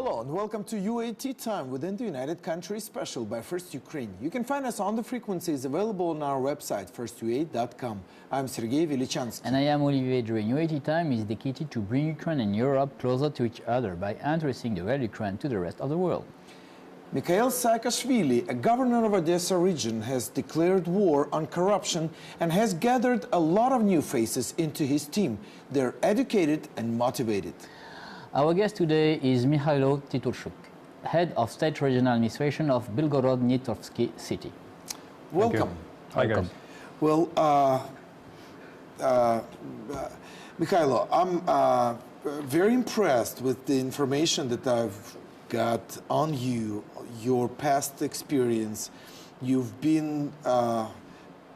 Hello and welcome to UAT Time within the United Countries special by First Ukraine. You can find us on the frequencies available on our website, firstuat.com. I'm Sergey, Velichanskiy. And I am Olivier. UAT Time is dedicated to bring Ukraine and Europe closer to each other by introducing the real Ukraine to the rest of the world. Mikheil Saakashvili, a governor of Odessa region, has declared war on corruption and has gathered a lot of new faces into his team. They're educated and motivated. Our guest today is Mikhailo Titarchuk, head of state regional administration of Bilgorod, Dnistrovsky city. Welcome. Hi guys. Well, Mikhailo, I'm very impressed with the information that I've got on you, your past experience. You've been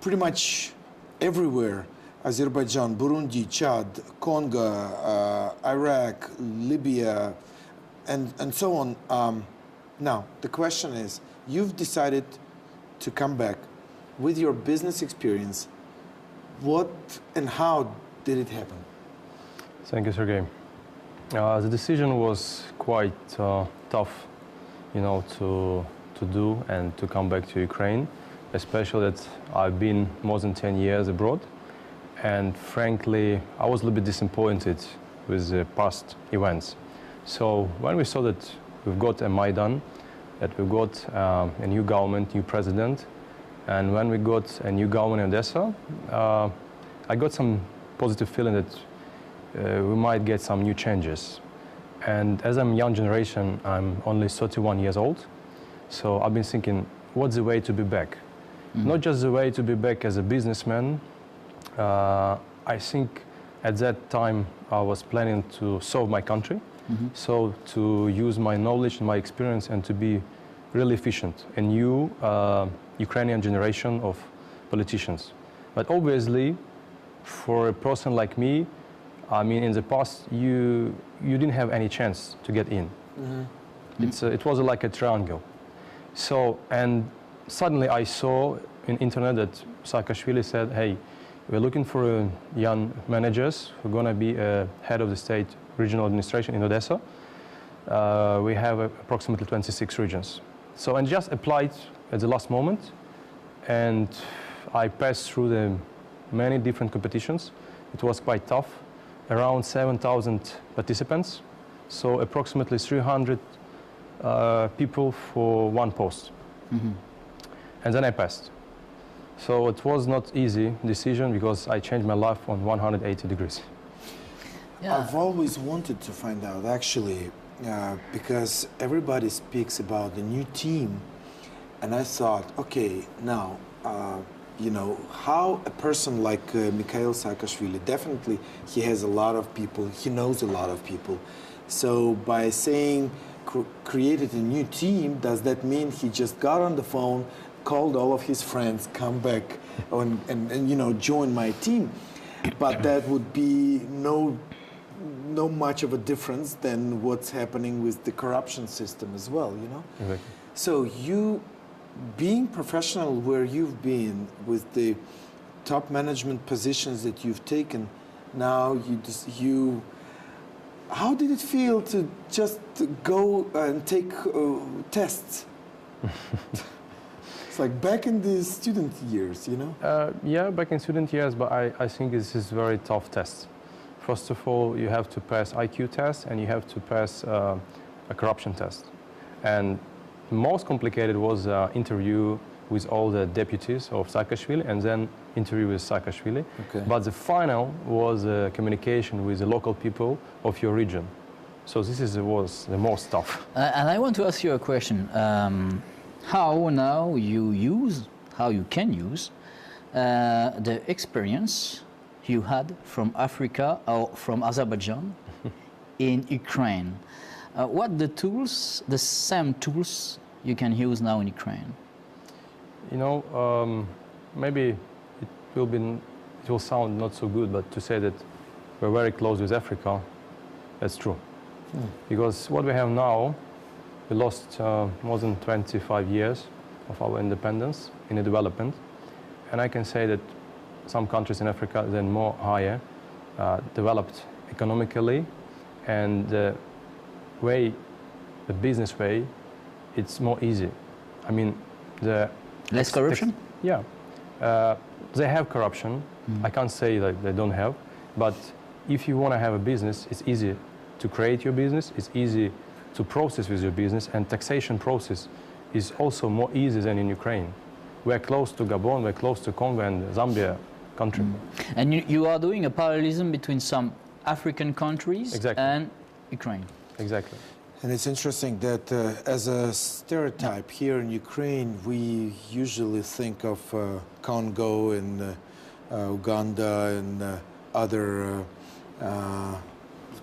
pretty much everywhere. Azerbaijan, Burundi, Chad, Congo, Iraq, Libya, and so on. Now, the question is, you've decided to come back with your business experience. What and how did it happen? Thank you, Sergey. The decision was quite tough, to do and to come back to Ukraine, especially that I've been more than 10 years abroad. And frankly, I was a little bit disappointed with the past events. So when we saw that we've got a Maidan, that we've got a new government, new president, and when we got a new government in Odessa, I got some positive feeling that we might get some new changes. And as I'm young generation, I'm only 31 years old. So I've been thinking, what's the way to be back? Mm-hmm. Not just the way to be back as a businessman. I think at that time I was planning to serve my country, so to use my knowledge and my experience and to be really efficient, a new Ukrainian generation of politicians. But obviously, for a person like me, I mean, in the past, you didn't have any chance to get in. It was like a triangle. So, and suddenly I saw in internet that Saakashvili said, hey, we're looking for young managers who are going to be head of the state regional administration in Odessa. We have approximately 26 regions. So, and just applied at the last moment. And I passed through the many different competitions. It was quite tough. Around 7,000 participants. So approximately 300 people for one post. And then I passed. So it was not easy decision because I changed my life on 180 degrees. Yeah. I've always wanted to find out, actually, because everybody speaks about the new team, and I thought, okay, now, how a person like Mikheil Saakashvili, definitely he has a lot of people, he knows a lot of people. So by saying created a new team, does that mean he just got on the phone, called all of his friends, come back and join my team? But that would be no much of a difference than what's happening with the corruption system as well, Exactly. So you, being professional where you've been with the top management positions that you've taken, now how did it feel to just go and take tests? It's like back in the student years, Yeah, back in student years, but I think this is very tough test. First of all, you have to pass IQ test and you have to pass a corruption test. And most complicated was interview with all the deputies of Saakashvili and then interview with Saakashvili. Okay. But the final was communication with the local people of your region. So this was the most tough. And I want to ask you a question. How now how you can use the experience you had from Africa or from Azerbaijan in Ukraine? What the same tools you can use now in Ukraine? Maybe it will sound not so good, but to say that we're very close with Africa, that's true. Because what we have now, we lost more than 25 years of our independence in the development. And I can say that some countries in Africa, they're more higher, developed economically, and the way the business way, it's more easy. I mean, the less corruption? Yeah. They have corruption. I can't say that they don't have, but if you want to have a business, it's easy to create your business, it's easy to process with your business, and taxation process is also more easy than in Ukraine. We're close to Gabon, we're close to Congo and Zambia country. And you are doing a parallelism between some African countries and Ukraine. Exactly. And it's interesting that as a stereotype here in Ukraine, we usually think of Congo and Uganda and other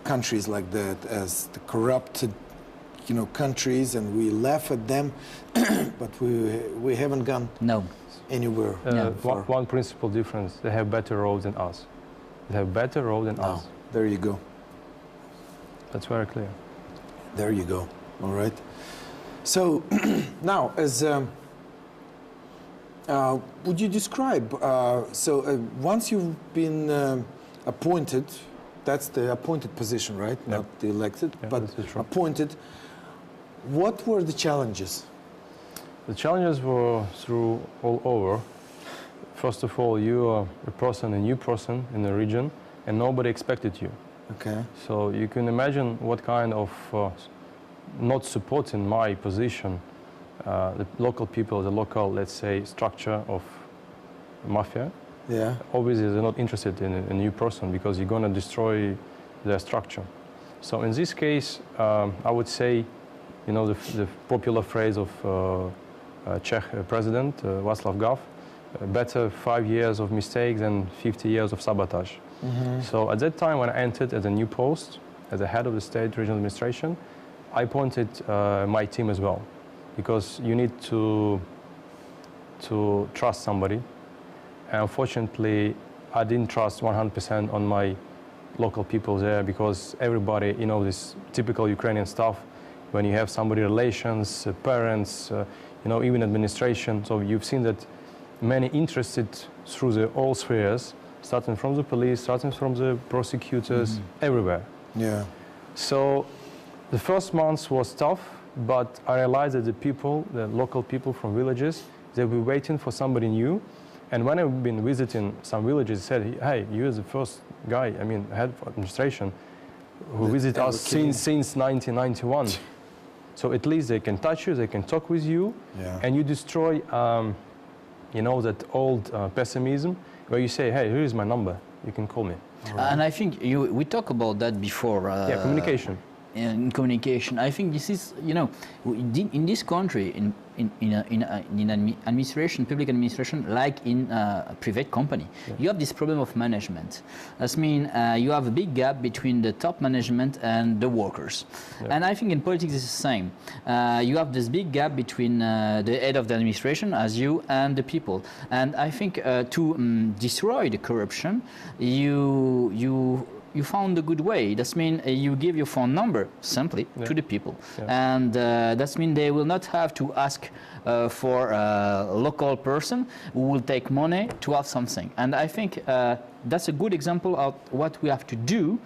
countries like that as the corrupted, countries, and we laugh at them, but we haven't gone anywhere. One principal difference: they have better roads than us. They have better roads than us. There you go. That's very clear. There you go. All right. So now, as would you describe? Once you've been appointed, that's the appointed position, right? Yep. Not the elected, but appointed. What were the challenges? The challenges were through all over. First of all, you are a new person in the region, and nobody expected you. Okay. So you can imagine what kind of not supporting my position, the local people, the local, let's say, structure of mafia. Yeah. Obviously, they're not interested in a new person because you're going to destroy their structure. So in this case, I would say, the popular phrase of Czech president Václav Klaus, better 5 years of mistakes than 50 years of sabotage. Mm-hmm. So at that time, when I entered at a new post, as the head of the state regional administration, I appointed my team as well, because you need to trust somebody. And unfortunately, I didn't trust 100% on my local people there, because everybody, this typical Ukrainian stuff, when you have somebody, relations, parents, even administration. So you've seen that many interested through all spheres, starting from the police, starting from the prosecutors, everywhere. Yeah. So the first months was tough, but I realized that the local people from villages, they were waiting for somebody new. And when I've been visiting some villages, they said, hey, you're the first guy, head of administration, who visited us since 1991. So at least they can touch you, they can talk with you, and you destroy, that old pessimism, where you say, hey, here is my number, you can call me. Right. And I think we talked about that before. Communication. In communication, I think this is, in this country, in administration, public administration, like in a private company, you have this problem of management. That means you have a big gap between the top management and the workers. And I think in politics it's the same. You have this big gap between the head of the administration, as you, and the people. And I think to destroy the corruption, you found a good way. That means you give your phone number simply to the people. And that means they will not have to ask for a local person who will take money to have something. And I think that's a good example of what we have to do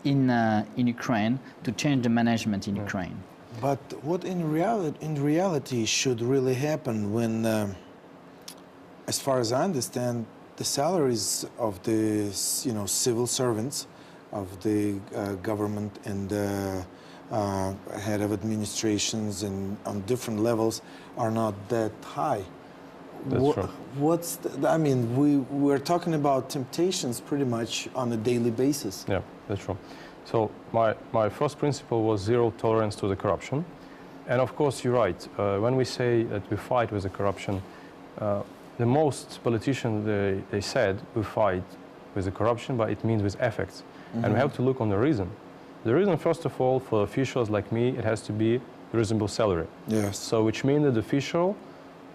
in Ukraine to change the management in Ukraine. But what in reality should really happen when, as far as I understand, the salaries of the civil servants of the government and head of administrations and on different levels are not that high. That's true. We're talking about temptations pretty much on a daily basis. Yeah, that's true. So my first principle was zero tolerance to the corruption. And of course, you're right. When we say that we fight with the corruption, the most politicians, they said we fight with the corruption, but it means with ethics. And we have to look on the reason. The reason, first of all, for officials like me, it has to be a reasonable salary. Yes. So which means that the official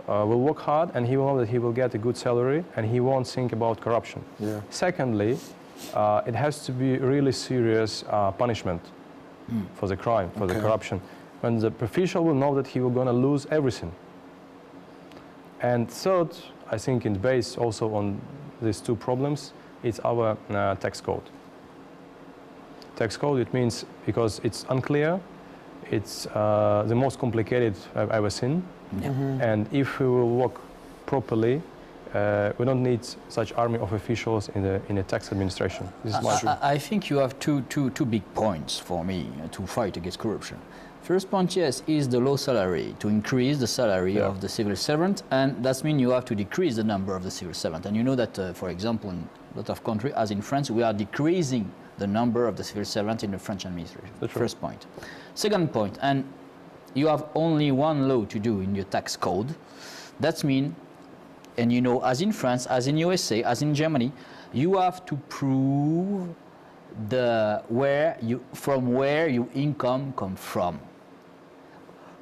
will work hard and he will know that he will get a good salary and he won't think about corruption. Yeah. Secondly, it has to be really serious punishment for the crime, for the corruption. When the official will know that he will going to lose everything. And third, I think in base also on these two problems, it's our tax code. Tax code, it means because it's unclear, it's the most complicated I've ever seen. Yeah. And if we will work properly, we don't need such army of officials in the tax administration. This is my view. I think you have two big points for me to fight against corruption. First point, yes, is the low salary, to increase the salary of the civil servant, and that means you have to decrease the number of the civil servant. And you know that, for example, in a lot of countries, as in France, we are decreasing the number of the civil servant in the French administration. First point. Second point, and you have only one law to do in your tax code. That means, and you know, as in France, as in USA, as in Germany, you have to prove from where your income come from.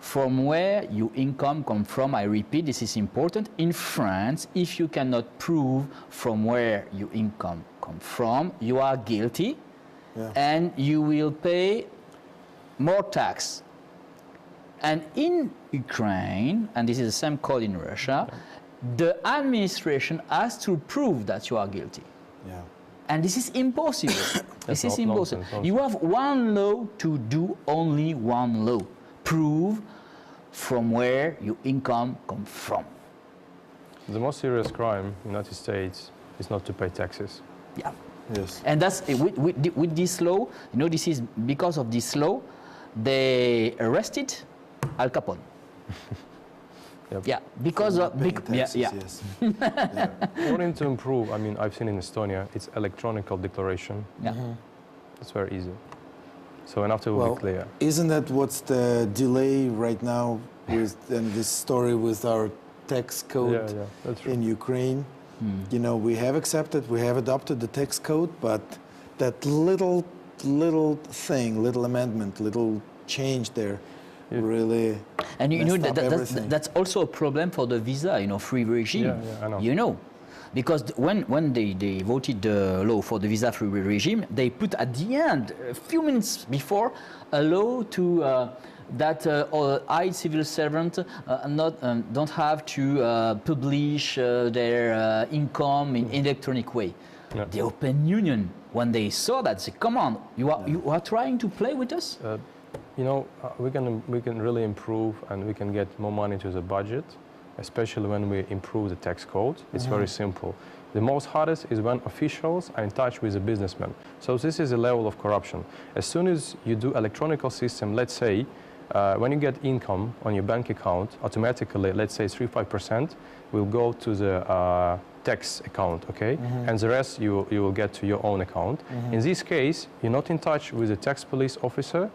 From where your income come from, I repeat, this is important. In France, if you cannot prove from where your income come from, you are guilty, and you will pay more tax. And in Ukraine, and this is the same code in Russia, the administration has to prove that you are guilty. Yeah. And this is impossible. This is impossible. Nonsense. You have one law to do only one law. Prove from where your income comes from. The most serious crime in the United States is not to pay taxes. Yeah. Yes. And that's with this law. You know, this is because of this law, they arrested Al Capone. Yep. Yeah, because of Taxes, yes. Yeah. We need to improve. I mean, I've seen in Estonia, it's electronic declaration. Yeah. It's very easy. So and after we'll be clear. Isn't that what's the delay right now with this story with our tax code that's true. in Ukraine? You know, we have adopted the tax code, but that little thing, little amendment, little change there really and you know everything. that's also a problem for the visa, you know, free regime. I know. You know, because when they voted the law for the visa free regime, they put at the end, a few minutes before, a law to that high civil servant don't have to publish their income in electronic way. Yeah. The European Union, when they saw that, said, "Come on, you are trying to play with us." You know, we can really improve and we can get more money to the budget, especially when we improve the tax code. It's very simple. The most hardest is when officials are in touch with the businessmen. So this is a level of corruption. As soon as you do electronic system, let's say, when you get income on your bank account, automatically, let's say 3-5% will go to the tax account, okay? And the rest you will get to your own account. In this case, you're not in touch with the tax police officer,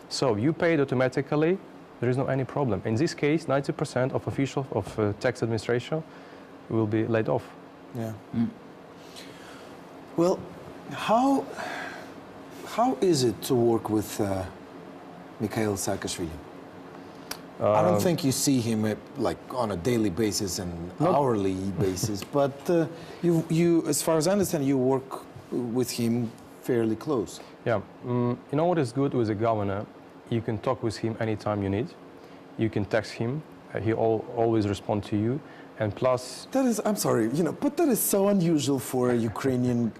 so you paid automatically, there is no any problem. In this case, 90% of officials of tax administration will be laid off. Yeah. Well, how is it to work with Mickeil Saakashvili? I don't think you see him like on a daily basis and hourly basis, but you, as far as I understand, you work with him fairly close. Yeah, you know what is good with a governor? You can talk with him anytime you need. You can text him. He always respond to you. And plus... That is, I'm sorry, you know, but that is so unusual for a Ukrainian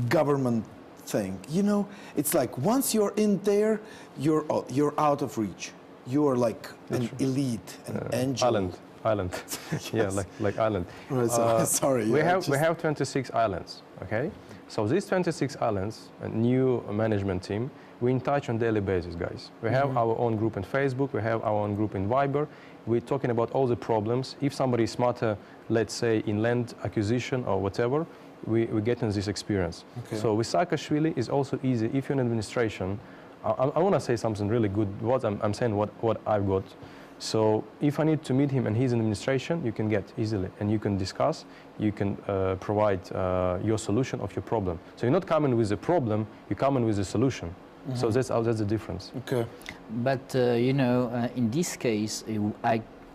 government thing. You know, it's like once you're in there, you're out of reach. You're like an elite, an angel. Island. Yes. Yeah, like island. Right, sorry. We have 26 islands, okay? So these 26 islands, a new management team, we're in touch on daily basis, guys. We have our own group in Facebook, we have our own group in Viber. We're talking about all the problems. If somebody is smarter, let's say in land acquisition or whatever, we get in this experience. Okay. So with Saakashvili, it's also easy. If you're in administration, I want to say something really good. I'm saying what I've got. So if I need to meet him and he's in administration, you can get easily and you can discuss, you can provide your solution of your problem. So you're not coming with a problem, you're coming with a solution. So that's the difference. Okay. But you know, in this case,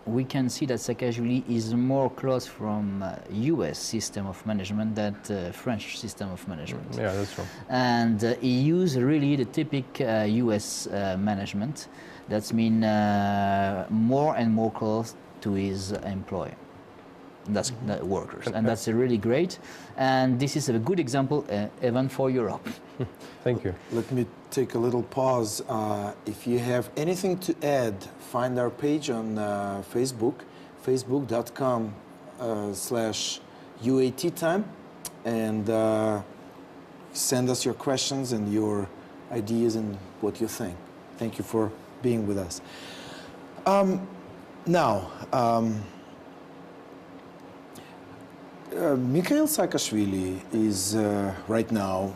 we can see that Saakashvili is more close from U.S. system of management than French system of management. Yeah, that's true. And he used really the typical U.S. management. That's mean more and more close to his employer. That's the workers, and that's really great. And this is a good example even for Europe. Thank you. Let me take a little pause. If you have anything to add, find our page on Facebook, facebook.com/UAT time, and send us your questions and your ideas and what you think. Thank you for being with us. Mickeil Saakashvili is right now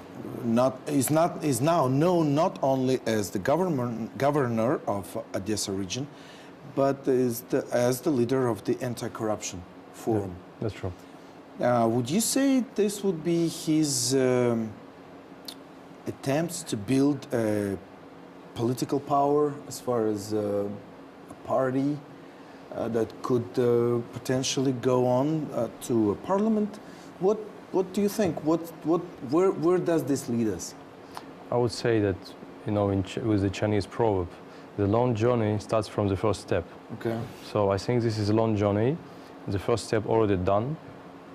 is now known not only as the governor of Odessa region, but as the leader of the anti-corruption forum. Yeah, that's true. Would you say this would be his attempts to build a political power as far as a party that could potentially go on to a parliament? What do you think? Where does this lead us? I would say that, with the Chinese proverb, the long journey starts from the first step. Okay. So I think this is a long journey. The first step already done,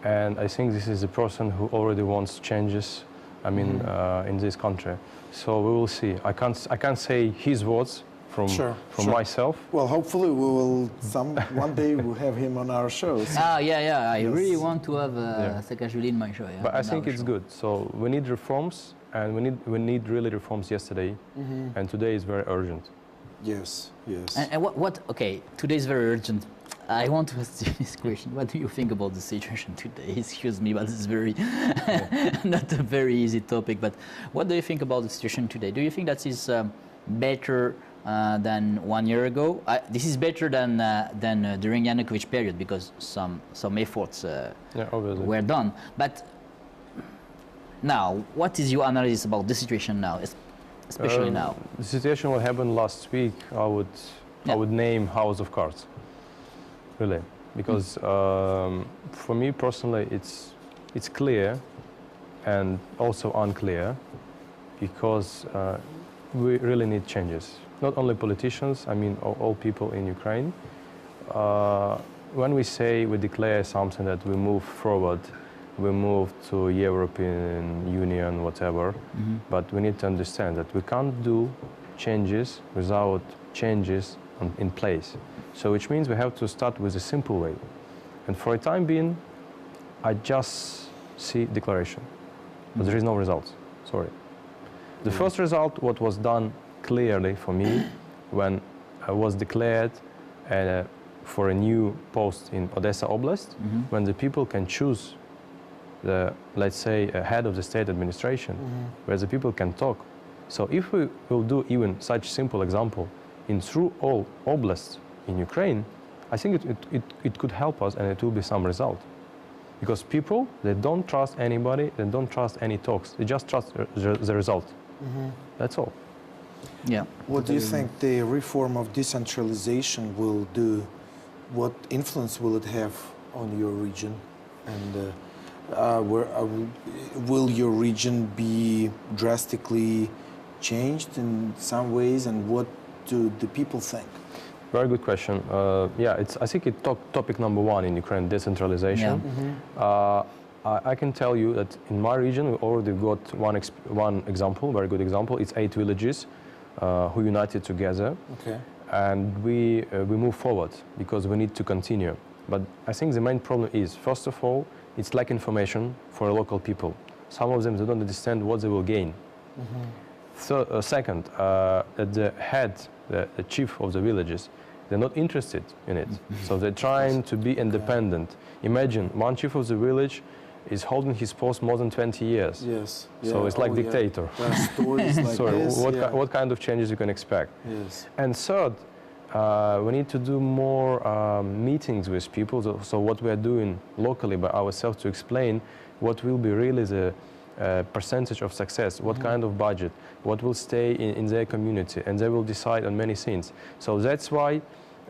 and I think this is a person who already wants changes. In this country. So we will see. I can't say his words from myself. Well, hopefully we will one day we'll have him on our show. So. I really want to have Saakashvili in my show. Yeah, but I think it's good. So we need reforms, and we need really reforms yesterday, and today is very urgent. Yes. And what? Okay, today is very urgent. I want to ask you this question. What do you think about the situation today? Excuse me, but it's very not a very easy topic. But what do you think about the situation today? Do you think that is better than 1 year ago? This is better than during Yanukovych period because some efforts were done. But now, what is your analysis about the situation now, especially now? The situation what happened last week, I would name House of Cards. Really, because for me personally, it's clear and also unclear, because we really need changes. Not only politicians, all people in Ukraine. When we declare something that we move forward, we move to European Union, whatever, but we need to understand that we can't do changes without changes in place. So which means we have to start with a simple way. And for a time being, I just see declaration, but there is no results, sorry. The first result, what was done clearly for me, when I was declared for a new post in Odessa Oblast, when the people can choose let's say, a head of the state administration, where the people can talk. So if we will do even such simple example through all oblasts in Ukraine, I think it could help us, and it will be some result. Because people, they don't trust anybody, they don't trust any talks, they just trust the result. That's all. Yeah. What do you think the reform of decentralization will do? What influence will it have on your region? And will your region be drastically changed in some ways, and what do the people think? Very good question. I think it's topic number one in Ukraine, decentralization. Yeah. I can tell you that in my region we already got one example, very good example. It's 8 villages who united together, and we move forward because we need to continue. But I think the main problem is, first of all, it's lack information for local people. Some of them, they don't understand what they will gain. So, second, the head, the chief of the villages, they're not interested in it. So they're trying to be independent. Imagine one chief of the village is holding his post more than 20 years. Yes. So it's like dictator. There are stories like this. What kind of changes you can expect? Yes. And third, we need to do more meetings with people. So what we are doing locally by ourselves to explain what will be really the percentage of success, what kind of budget, what will stay in their community, and they will decide on many things. So that's why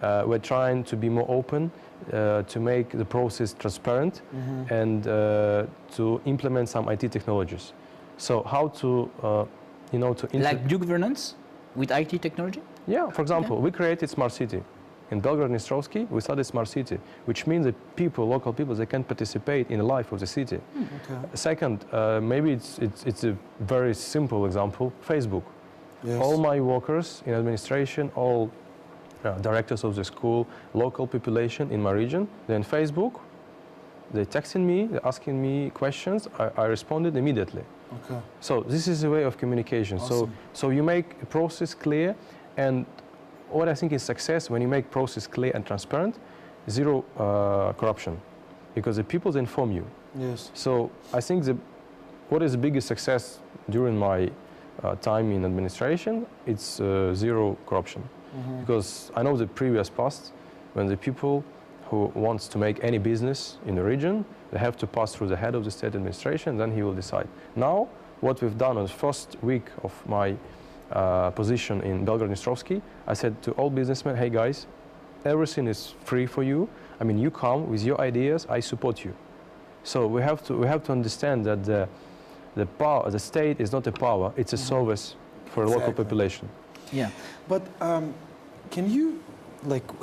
we're trying to be more open, to make the process transparent, and to implement some IT technologies. So how to, like new governance with IT technology? Yeah, for example, we created smart city in Belgorod Dnistrovsky, we started smart city, which means that people, local people, they can participate in the life of the city. Okay. Second, maybe it's a very simple example, Facebook. Yes. All my workers in administration, all directors of the school, local population in my region, they're on Facebook, they're texting me, they're asking me questions, I responded immediately. Okay. So this is a way of communication. Awesome. So you make a process clear, and what I think is success when you make process clear and transparent, zero corruption, because the people inform you. Yes. So I think what is the biggest success during my time in administration, it's zero corruption. Because I know the previous past, when the people who wants to make any business in the region, they have to pass through the head of the state administration, then he will decide. Now, what we've done on the first week of my position in Belgorod Dnistrovsky, I said to all businessmen, hey guys, everything is free for you. I mean, you come with your ideas, I support you. So we have to understand that the state is not a power, it's a service for a local population. Yeah. But can you,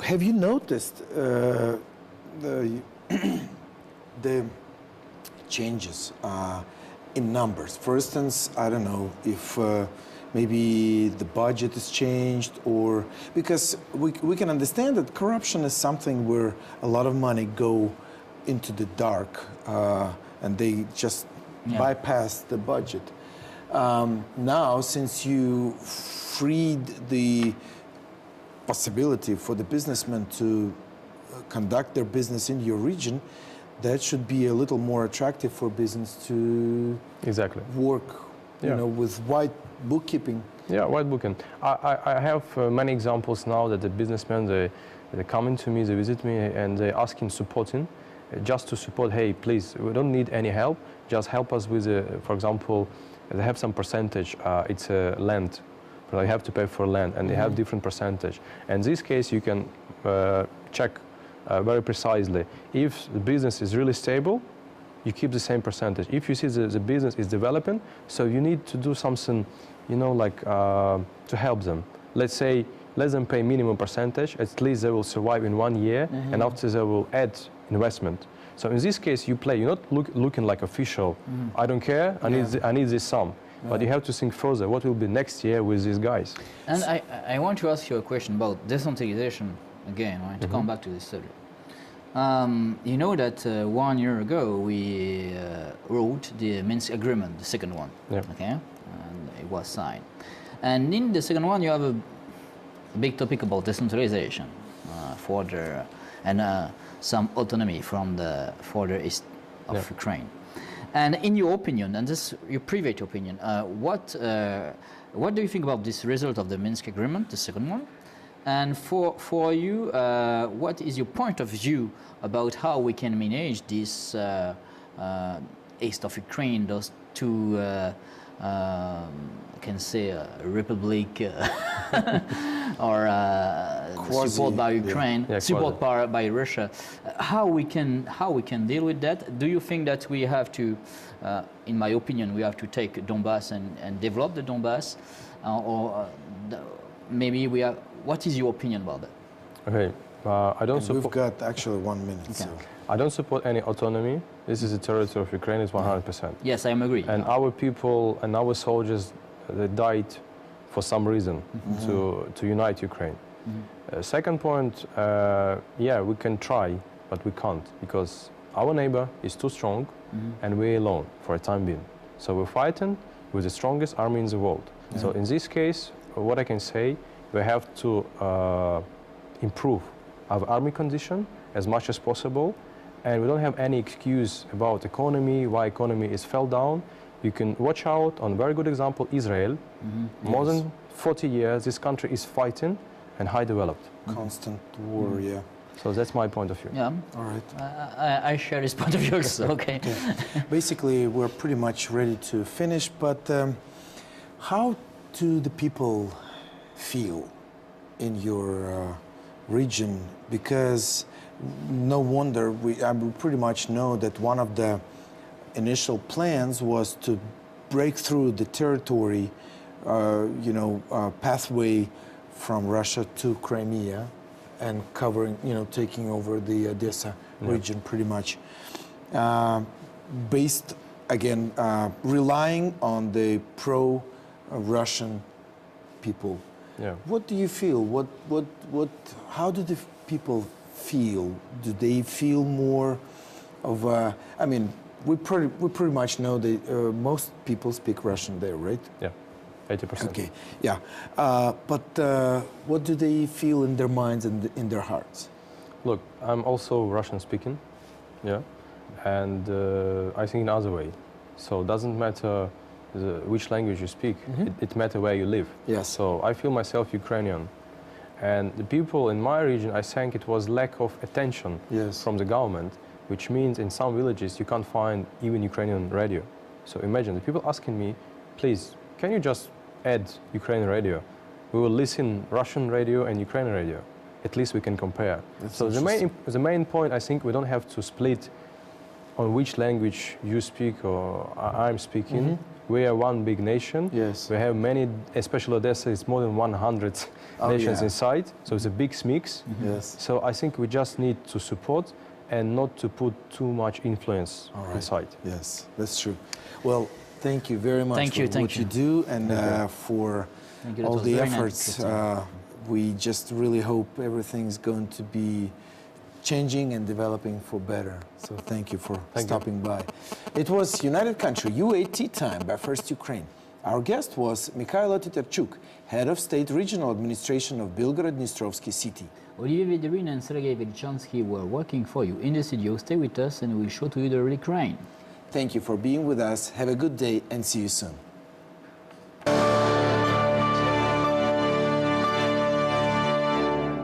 have you noticed the changes in numbers? For instance, I don't know if maybe the budget is changed, or because we can understand that corruption is something where a lot of money go into the dark and they just bypass the budget. Now, since you freed the possibility for the businessmen to conduct their business in your region, that should be a little more attractive for business to work, you know, with white bookkeeping. Yeah, white bookkeeping. I have many examples now that the businessmen, they come into me, they visit me, and they asking supporting, just to support. Hey, please, we don't need any help. Just help us with, for example, they have some percentage. It's a land. They have to pay for land, and they have different percentage. And in this case, you can check very precisely. If the business is really stable, you keep the same percentage. If you see the business is developing, so you need to do something, you know, like to help them. Let's say, let them pay minimum percentage. At least they will survive in 1 year, and after they will add investment. So in this case, you play. You're not looking like official. I don't care. I need this sum. But you have to think further. What will be next year with these guys? And I want to ask you a question about decentralization again. I want to come back to this subject. You know that 1 year ago we wrote the Minsk Agreement, the second one. Okay, and it was signed. And in the second one, you have a big topic about decentralization and some autonomy from the further east of Ukraine. And in your opinion, and this is your private opinion, what do you think about this result of the Minsk Agreement, the second one? And for you, what is your point of view about how we can manage this east of Ukraine, those two, I can say, republic or support by Ukraine, support by Russia? How we can deal with that? Do you think that we have to, in my opinion, we have to take Donbass and develop the Donbass, maybe we are? What is your opinion about that? Okay, I don't support. We've got actually 1 minute. Okay. So. I don't support any autonomy. This is the territory of Ukraine. It's 100%. Yes, I agree. And our people and our soldiers, they died for some reason to unite Ukraine. Second point, we can try, but we can't because our neighbor is too strong and we're alone for a time being. So we're fighting with the strongest army in the world. So in this case, what I can say, we have to improve our army condition as much as possible, and we don't have any excuse about economy, why economy is fell down. You can watch out on a very good example, Israel. More than 40 years, this country is fighting and high developed. Constant war, So that's my point of view. Yeah. All right. I share this point of view also, okay. Basically, we're pretty much ready to finish, but how do the people feel in your region? Because no wonder, we pretty much know that one of the initial plans was to break through the territory, pathway from Russia to Crimea, and covering, taking over the Odessa region pretty much. Based, again, relying on the pro-Russian people. Yeah. What do you feel? How do the people feel? Do they feel more of a, I mean, we pretty much know that most people speak Russian there, right? Yeah, 80%. Okay, yeah. But what do they feel in their minds and in their hearts? Look, I'm also Russian speaking, yeah, and I think in other way. So it doesn't matter which language you speak, it matters where you live. Yes. So I feel myself Ukrainian. And the people in my region, I think it was lack of attention from the government, which means in some villages you can't find even Ukrainian radio. So imagine the people asking me, please, can you just add Ukrainian radio? We will listen Russian radio and Ukrainian radio. At least we can compare. That's so the main point, I think we don't have to split on which language you speak or I'm speaking. We are one big nation. Yes. We have many, especially Odessa is more than 100 nations inside. So it's a big mix. Yes. So I think we just need to support and not to put too much influence inside. Yes, that's true. Well, thank you very much for what you do and for all the efforts. We just really hope everything's going to be changing and developing for better. So thank you for stopping by. It was United Country UAT Time by First Ukraine. Our guest was Mikhailo Titarchuk, Head of State Regional Administration of Bilgorod Dnistrovsky City. Olivier, Vedrine and Sergey Velichanskiy were working for you in the studio. Stay with us and we'll show to you the Ukraine. Thank you for being with us. Have a good day and see you soon.